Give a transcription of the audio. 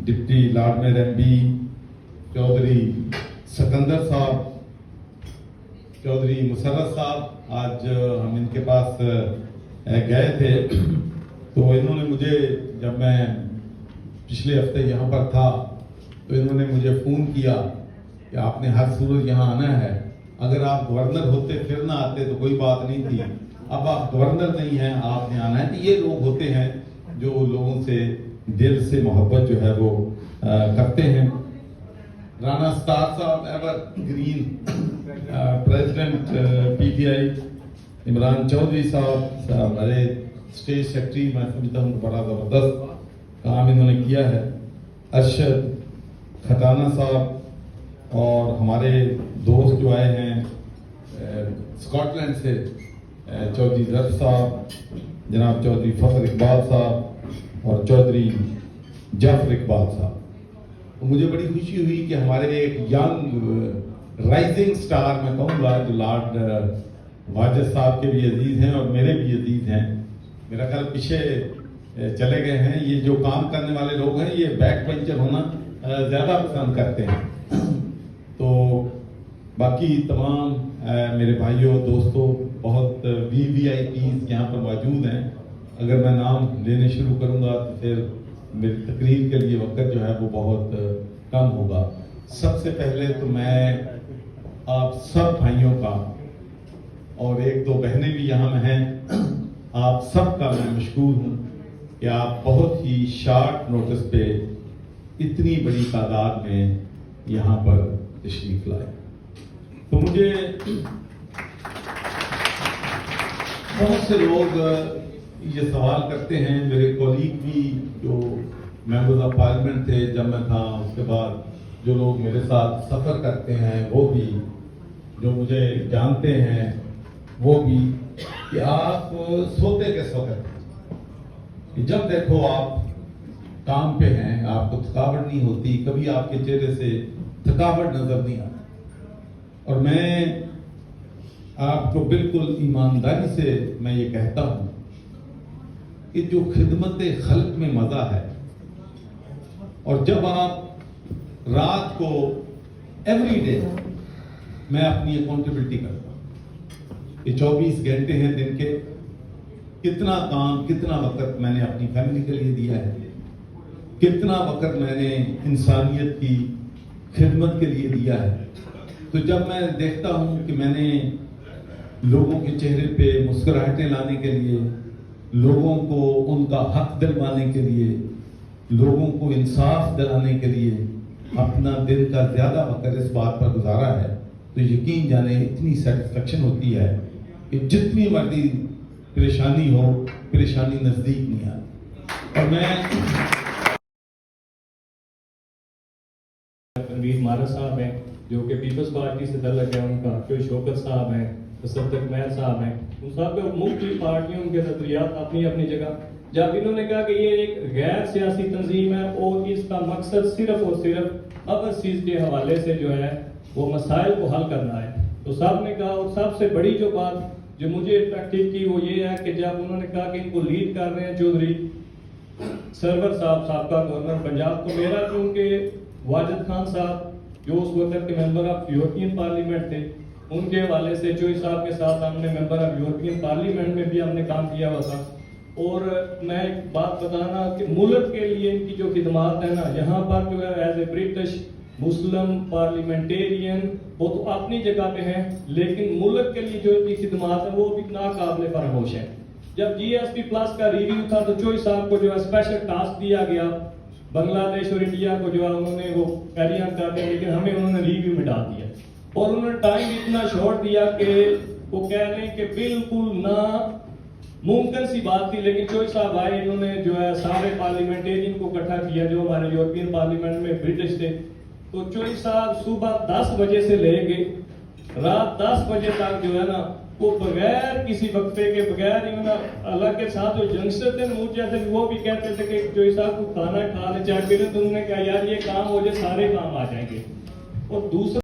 Deputy lord mayor MP Chaudhry Sikandar sahab, Chaudhry Musarrat साहब, आज हम इनके पास गए थे तो इन्होंने मुझे, जब मैं पिछले हफ्ते यहाँ पर था तो इन्होंने मुझे फ़ोन किया कि आपने हर सूरत यहाँ आना है, अगर आप गवर्नर होते फिर ना आते तो कोई बात नहीं थी, अब आप गवर्नर नहीं हैं, आपने आना है। तो ये लोग होते हैं जो लोगों से दिल से मोहब्बत जो है वो करते हैं। Rana Sattar sahab, ever green president PTI, Imran Chaudhry sahab हमारे स्टेट सेक्रेटरी, मैं समझता हूँ बड़ा ज़बरदस्त काम इन्होंने किया है। अरशद खटाना साहब और हमारे दोस्त जो आए हैं स्कॉटलैंड से, चौधरी जर साहब, जनाब चौधरी फखर इकबाल साहब और चौधरी जाफर इकबाल साहब। तो मुझे बड़ी खुशी हुई कि हमारे एक यंग राइजिंग स्टार, मैं कहूँगा, जो लॉर्ड वाजिद साहब के भी अजीज़ हैं और मेरे भी अजीज़ हैं, मेरा ख्याल पीछे चले गए हैं। ये जो काम करने वाले लोग हैं, ये बैक बेंचर होना ज़्यादा पसंद करते हैं। तो बाकी तमाम मेरे भाइयों दोस्तों, बहुत VVIPs यहाँ पर मौजूद हैं। अगर मैं नाम लेने शुरू करूँगा तो फिर मेरी तकरीर के लिए वक्त जो है वो बहुत कम होगा। सबसे पहले तो मैं आप सब भाइयों का, और एक दो बहनें भी यहाँ में हैं, आप सब का मैं मशकूर हूँ कि आप बहुत ही शॉर्ट नोटिस पे इतनी बड़ी तादाद में यहाँ पर तशरीफ लाए। तो मुझे बहुत से लोग ये सवाल करते हैं, मेरे कॉलीग भी जो मेंबर्स ऑफ पार्लियामेंट थे जब मैं था, उसके बाद जो लोग मेरे साथ सफ़र करते हैं वो भी, जो मुझे जानते हैं वो भी, कि आप सोते कैसे वक्त, कि जब देखो आप काम पे हैं, आपको थकावट नहीं होती, कभी आपके चेहरे से थकावट नजर नहीं आती। और मैं आपको बिल्कुल ईमानदारी से मैं ये कहता हूं कि जो खिदमत खल्क में मजा है, और जब आप रात को एवरी डे, मैं अपनी अकाउंटेबिलिटी करता हूं कि 24 घंटे हैं दिन के, कितना काम, कितना वक्त मैंने अपनी फैमिली के लिए दिया है, कितना वक्त मैंने इंसानियत की खिदमत के लिए दिया है। तो जब मैं देखता हूं कि मैंने लोगों के चेहरे पे मुस्कुराहटें लाने के लिए, लोगों को उनका हक दिलवाने के लिए, लोगों को इंसाफ दिलाने के लिए अपना दिन का ज्यादा वक्त इस बात पर गुजारा है, तो यकीन जाने इतनी सेटिस्फेक्शन होती है कि जितनी मर्जी परेशानी हो, परेशानी नजदीक नहीं आती। और मैं रणवीर मारा साहब हैं जो कि पीपल्स पार्टी से तल्लक है उनका, जो शौकत साहब हैं, तसद्दुक महल साहब हैं, उन सब के मुख्तलिफ पार्टियों के नजरियात अपनी अपनी जगह। जब इन्होंने कहा कि ये एक गैर सियासी तंजीम है और इसका मकसद सिर्फ और सिर्फ ओवरसीज के हवाले से जो है वो मसाइल को हल करना है, तो सब ने कहा, और सबसे बड़ी जो बात जो मुझे अट्रैक्टिव की वो ये है कि जब उन्होंने कहा कि इनको लीड कर रहे हैं चौधरी सरवर साहब, साबका गवर्नर पंजाब, तो मेरा चूंकि वाजिद खान साहब जो उस वक्त के मेंबर ऑफ यूरोपियन पार्लियामेंट थे, उनके हवाले से चोई साहब के साथ हमने मेंबर ऑफ यूरोपियन पार्लियामेंट में भी हमने काम किया हुआ था। और मैं एक बात बताना कि मुल्क के लिए इनकी जो खिदमात है ना, यहाँ पर जो है as a British Muslim parliamentarian वो तो अपनी जगह पे हैं, लेकिन मुल्क के लिए जो इनकी खिदमात है वो भी नाकाबिले फरामोश है। जब GSP प्लस का रिव्यू था तो चोई साहब को जो है स्पेशल टास्क दिया गया, बांग्लादेश और इंडिया को जो है उन्होंने वो कैरी ऑन करते हैं, लेकिन हमें उन्होंने रिव्यू में डाल दिया और उन्होंने टाइम इतना शॉर्ट दिया कि वो कह रहे हैं कि बिल्कुल ना मुमकिन सी बात थी। लेकिन चोई साहब आए, इन्होंने जो है सारे पार्लियामेंटेरियन को इकट्ठा किया जो हमारे यूरोपियन पार्लियामेंट में ब्रिटिश थे। तो चोई साहब सुबह 10 बजे से लेके रात 10 बजे तक जो है ना वो बगैर किसी वक्फे के, बगैर अल्लाह के साथ जो यंगस्टर थे मुझ जैसे वो भी कहते थे कि चोई साहब को खाना खा ले चाहे पीले, तो उन्होंने कहा यार ये काम हो जाए सारे काम आ जाएंगे। और दूसरा